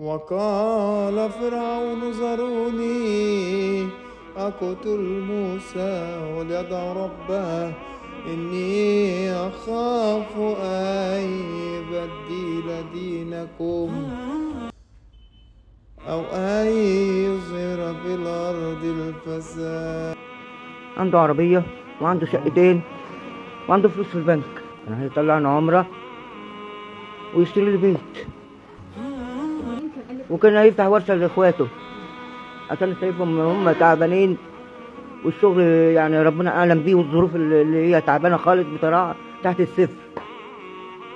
وقال فرعون ذروني أقتل موسى وليدع ربه إني أخاف أن يبدل دينكم أو أن يظهر في الأرض الفساد. عنده عربية وعنده شقتين وعنده فلوس في البنك، كان هيطلعنا عمرة ويشتري لي بيت، وكان هيفتح ورشة لإخواته عشان شايفهم هم تعبانين والشغل يعني ربنا أعلم بيه، والظروف اللي هي تعبانة خالص بصراحة تحت الصفر،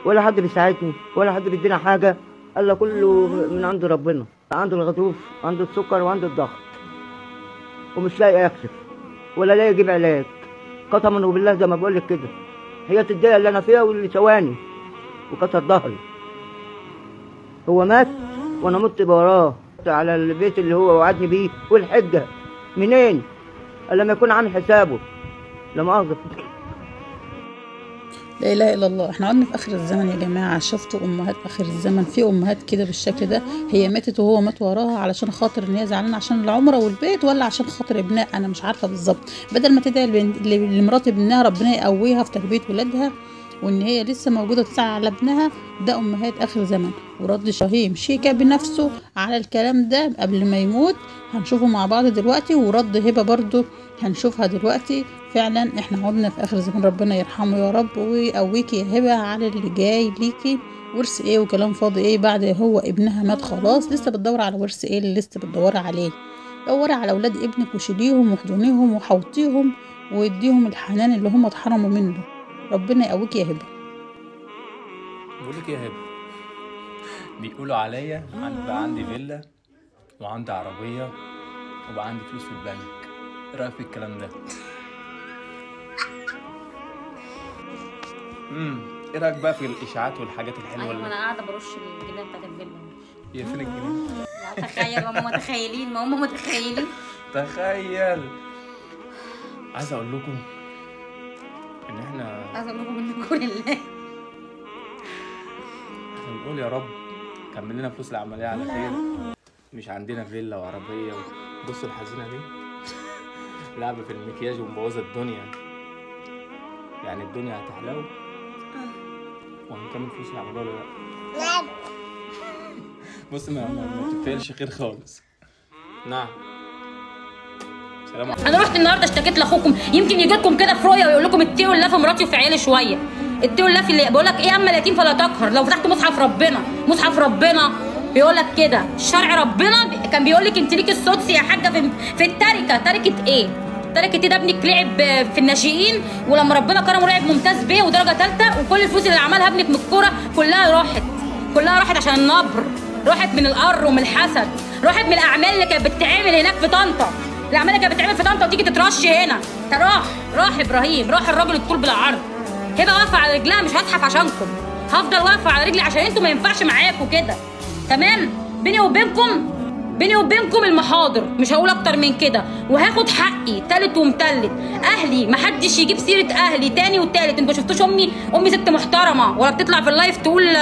ولا حد بيساعدني ولا حد بيدينا حاجة، إلا كله من عند ربنا. عنده الغضروف وعنده السكر وعنده الضغط ومش لاقي يكشف ولا لاقي يجيب علاج، قسما بالله زي ما بقول لك كده، هي الضيقة اللي أنا فيها واللي سواني وكسر ظهري. هو مات وأنا مت وراه على البيت اللي هو وعدني بيه، والحجة منين؟ لما يكون عامل حسابه لا مؤاخذة. لا اله الا الله. احنا قعدنا في اخر الزمن يا جماعه. شفتوا امهات اخر الزمن؟ في امهات كده بالشكل ده، هي ماتت وهو مات وراها علشان خاطر ان هي زعلانه عشان العمره والبيت، ولا عشان خاطر ابنها؟ انا مش عارفه بالظبط. بدل ما تدعي لمرات ابنها ربنا يقويها في تربيه ولادها وان هي لسه موجوده تسعى على ابنها، ده امهات اخر زمن. ورد شهيم شيكا بنفسه على الكلام ده قبل ما يموت، هنشوفه مع بعض دلوقتي، ورد هبه برضو هنشوفها دلوقتي. فعلا احنا عدنا في اخر زمان، ربنا يرحمه يا رب ويقويكي يا هبه على اللي جاي ليكي. ورث ايه وكلام فاضي ايه بعد هو ابنها مات خلاص؟ لسه بتدور على ورث ايه اللي لسه بتدوري عليه؟ دوري على اولاد ابنك وشيليهم واحضنيهم وحوطيهم واديهم الحنان اللي هم اتحرموا منه. ربنا يقويكي يا هبه. بقول لك يا هبه، بيقولوا عليا بقى عندي فيلا وعندي عربيه وبقى عندي فلوس في البنك، ايه رايك في الكلام ده؟ ايه رايك بقى في الاشاعات والحاجات الحلوه؟ ايوه انا قاعده برش الجنيه بتاعت الفيلا. هي فين الجنيه؟ لا تخيل، ما هم متخيلين، ما هم متخيلين. تخيل. عايز اقول لكم ان احنا منكم لله بنقول يا رب كمل لنا فلوس العمليه على خير. مش عندنا فيلا وعربيه بصوا الحزينه دي لعبه في المكياج ومبوظه الدنيا، يعني الدنيا هتحلو وهنكمل فلوس العمليه ولا لا؟ بص ما تتفائلش خير خالص. نعم. سلام عليكم. انا رحت النهارده اشتكيت لاخوكم، يمكن يجي لكم كده في رؤيه ويقول لكم اتقوا الله في مراتي وفي عيالي شويه. اتقوا الله في اللي بقول لك ايه، اما اليتيم فلا تقهر. لو فتحت مصحف ربنا بيقول لك كده، شرع ربنا كان بيقول لك انت ليكي السدس يا حاجه في التركه. تركه ايه؟ تركه ايه؟ ده ابنك لعب في الناشئين، ولما ربنا كرمه لعب ممتاز بيه ودرجه ثالثه، وكل الفلوس اللي عملها ابنك من الكوره كلها راحت عشان النبر، راحت من القر ومن الحسد، راحت من الاعمال اللي كانت بتتعمل هناك في طنطا. الاعمال اللي كانت بتتعمل في طنطا وتيجي تترش هنا. راح ابراهيم، راح الراجل الطول بالعرض. هبه واقفه على رجلها، مش هزحف عشانكم، هفضل واقفه على رجلي عشان انتوا ما ينفعش معاكم كده، تمام؟ بيني وبينكم المحاضر، مش هقول اكتر من كده، وهاخد حقي تالت ومتلت. اهلي محدش يجيب سيره اهلي تاني وتالت. انتوا شفتوش امي ست محترمه، ولا بتطلع في اللايف تقول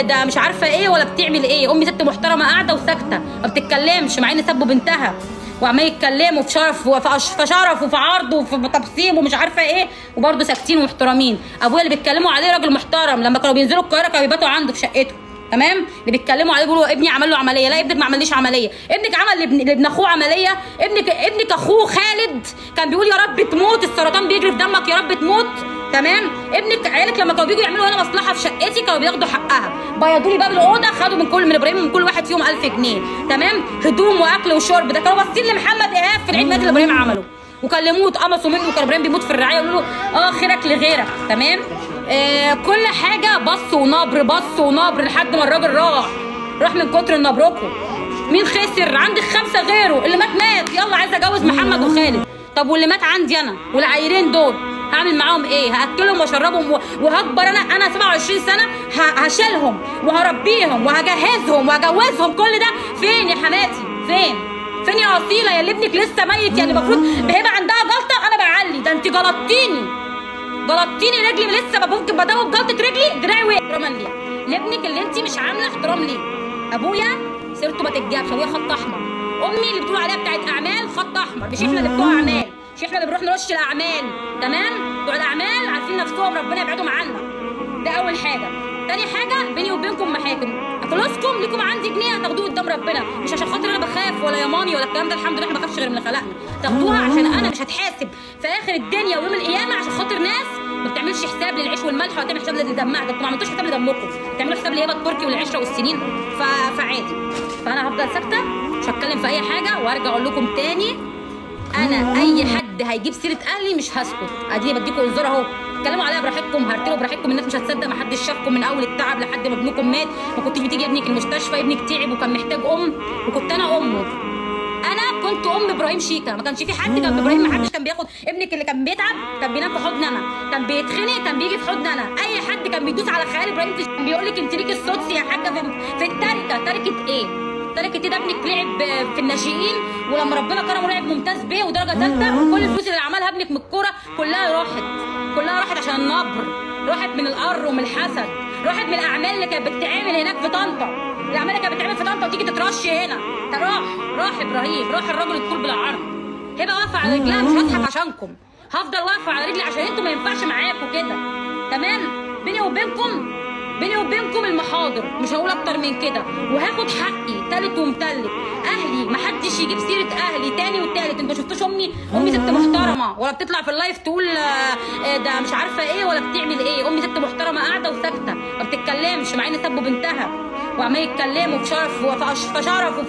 ده مش عارفه ايه ولا بتعمل ايه. امي ست محترمه قاعده وساكته ما بتتكلمش، مع ان سبوا بنتها وعمال يتكلموا في شرف وفي عرض وفي تبسيم ومش عارفه ايه، وبرده ساكتين ومحترمين. ابويا اللي بيتكلموا عليه راجل محترم، لما كانوا بينزلوا القاهره كانوا بيباتوا عنده في شقته، تمام؟ اللي بيتكلموا عليه بيقولوا ابني عمل له عمليه. لا، ابنك ما عمليش عمليه، ابنك عمل لابن اخوه عمليه. ابنك اخوه خالد كان بيقول يا رب تموت، السرطان بيجري في دمك يا رب تموت، تمام؟ عيالك لما كانوا بييجوا يعملوا هنا مصلحه في شقتي كانوا بياخدوا حقها، بيضوا لي باب الاوضه، خدوا من ابراهيم ومن كل واحد فيهم 1000 جنيه، تمام؟ هدوم واكل وشرب. ده كانوا باصين لمحمد ايهاب في العيد ميلاد اللي ابراهيم عمله، وكلموه اتقمصوا منه، وكان ابراهيم بيموت في الرعايه يقولوا له خيرك لغيرك، تمام؟ كل حاجه بص ونبر لحد ما الراجل راح من كتر نبركم. مين خسر؟ عندك 5 غيره، اللي مات. يلا عايزه اتجوز محمد وخالد. طب واللي مات عندي انا والعيلين دول هعمل معاهم ايه؟ هاكلهم واشربهم وهكبر انا 27 سنه هشيلهم وهربيهم وهجهزهم وهجوزهم. كل ده فين يا حماتي؟ فين يا اصيله يا اللي ابنك لسه ميت؟ يعني المفروض هبه عندها غلطه انا بعلي، ده انت غلطتيني رجلي لسه ممكن بدوب جلطه رجلي، دراعي وقع احتراما ليه لابنك اللي انت مش عامله احترام ليه. ابويا سيرته ما تتجابش، ابويا خط احمر. امي اللي بتقول عليها بتاعت اعمال خط احمر، مش احنا اللي بتوع اعمال، مش احنا اللي بنروح نرش الاعمال. تمام؟ بتوع الاعمال عارفين نفسهم، ربنا يبعدهم عنا. ده اول حاجه. تاني حاجه، بيني وبينكم محاكم، فلوسكم ليكم عندي جنيه هتاخدوه قدام ربنا، مش عشان خاطر انا بخاف ولا يا مامي ولا الكلام ده، الحمد لله احنا ما بخافش غير من اللي خلقنا. تاخدوها عشان انا مش هتحاسب في اخر الدنيا ويوم القيامه عشان خاطر ناس ما بتعملش حساب للعيش والملح ولا بتعمل حساب لدمها. ده انتوا ما عملتوش حساب لدمكم، بتعملوا حساب لهيبه التركي والعشره والسنين. فعادي. فانا هفضل ساكته، مش هتكلم في اي حاجه، وارجع اقول لكم تاني، انا اي حد هيجيب سيره اهلي مش هسكت. ادي بديكم انذار اهو، اتكلموا عليها براحتكم، هرتلوا براحتكم، الناس مش هتصدق، ما حدش شافكم من اول التعب لحد ما ابنكم مات. ما كنتش بتيجي ابنك المستشفى، ابنك تعب وكان محتاج وكنت انا امه. انا كنت ام ابراهيم شيكا، ما كانش في حد جنب ابراهيم، ما حدش كان بياخد ابنك اللي كان بيتعب، كان بينام في حضن انا، كان بيتخنق كان بيجي في حضن انا. اي حد كان بيدوس على خيال ابراهيم كان بيقول لك انت ليكي السدس يا حاجه في التركه. تركه ايه؟ تركه ايه؟ ده ابنك لعب في الناشئين، ولما ربنا كرمه لعب ممتاز بيه ودرجه ثالثه، وكل الفلوس اللي عملها ابنك من الكوره كلها راحت عشان النبر، راحت من القر ومن الحسد، راحت من الاعمال اللي كانت بتتعمل هناك في طنطا، الاعمال اللي كانت بتتعمل في طنطا وتيجي تترش هنا. راح ابراهيم، راح الراجل الطول بالعرض. هبه واقفه على رجلها، مش هضحك عشانكم، هفضل واقفه على رجلي عشان انتوا ما ينفعش معاكم كده. تمام؟ بيني وبينكم المحاضر، مش هقول اكتر من كده، وهاخد حقي تالت ومتلت. اهلي محدش يجيب سيره اهلي تاني وتالت. انتوا شفتوش امي ست محترمه، ولا بتطلع في اللايف تقول ده مش عارفه ايه ولا بتعمل ايه. امي ست محترمه قاعده وساكته ما بتتكلمش، مع ان سبوا بنتها وعمالين يتكلموا في شرف وفي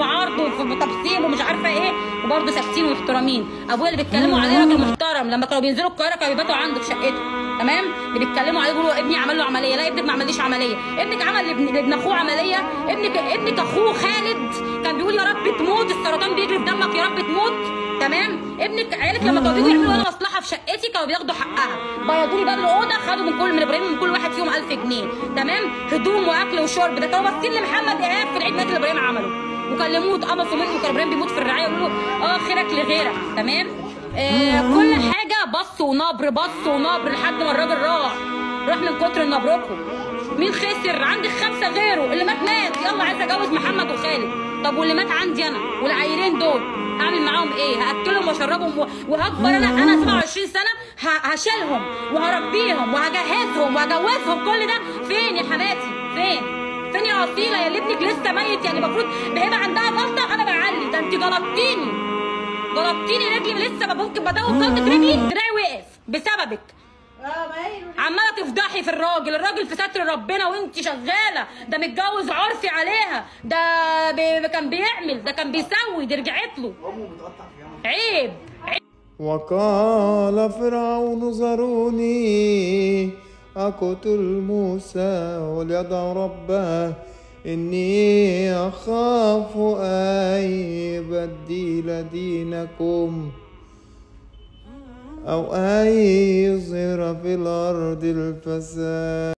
عرض وفي تبسيم ومش عارفه ايه، وبرضه ساكتين ومحترمين. ابويا اللي بيتكلموا عليه راجل محترم، لما كانوا بينزلوا القاهره كانوا بيباتوا عنده في شقته. تمام؟ اللي بيتكلموا عليه بيقولوا ابني عمل له عمليه، لا ابنك ما عمليش عمليه، ابنك عمل لابن اخوه عمليه. ابنك اخوه خالد كان بيقول يا رب تموت، السرطان بيجري في دمك يا رب تموت. تمام؟ ابنك عيالك لما كانوا بيجوا يعملوا انا مصلحه في شقتي كانوا بياخدوا حقها، بيضوا لي باب الاوضه، خدوا من ابراهيم من كل واحد فيهم 1000 جنيه. تمام؟ هدوم واكل وشرب. ده كانوا باصين لمحمد ايهاب في العيد ميلاد اللي ابراهيم عمله، وكلموه اتقمصوا منه، وكان ابراهيم بيموت في الرعايه يقولوا له خيرك لغيرك. تمام؟ كل حاجه بص ونبر لحد ما الراجل راح من كتر نبركم. مين خسر؟ عندك 5 غيره، اللي مات. يلا عايزه اتجوز محمد وخالد. طب واللي مات عندي انا والعيلين دول اعمل معاهم ايه؟ هاكلهم واشربهم وهكبر انا 27 سنه هشيلهم وهربيهم وهجهزهم وهجوزهم. كل ده فين يا حماتي؟ فين يا اصيله يا اللي ابنك لسه ميت؟ يعني المفروض بهبه عندها غلطه انا بعلي، ده انت غلطتيني رجلي لسه ممكن بدور غلطه رجلي، دراعي وقف بسببك. عماله تفضحي في الراجل في ستر ربنا وانت شغاله، ده متجوز عرفي عليها، ده كان بيعمل، ده كان بيسوي، دي رجعت له. عيب. وقال فرعون ذروني أقتل موسى وليدع ربه إني أخاف أن يبدل دينكم أو أن يظهر في الأرض الفساد.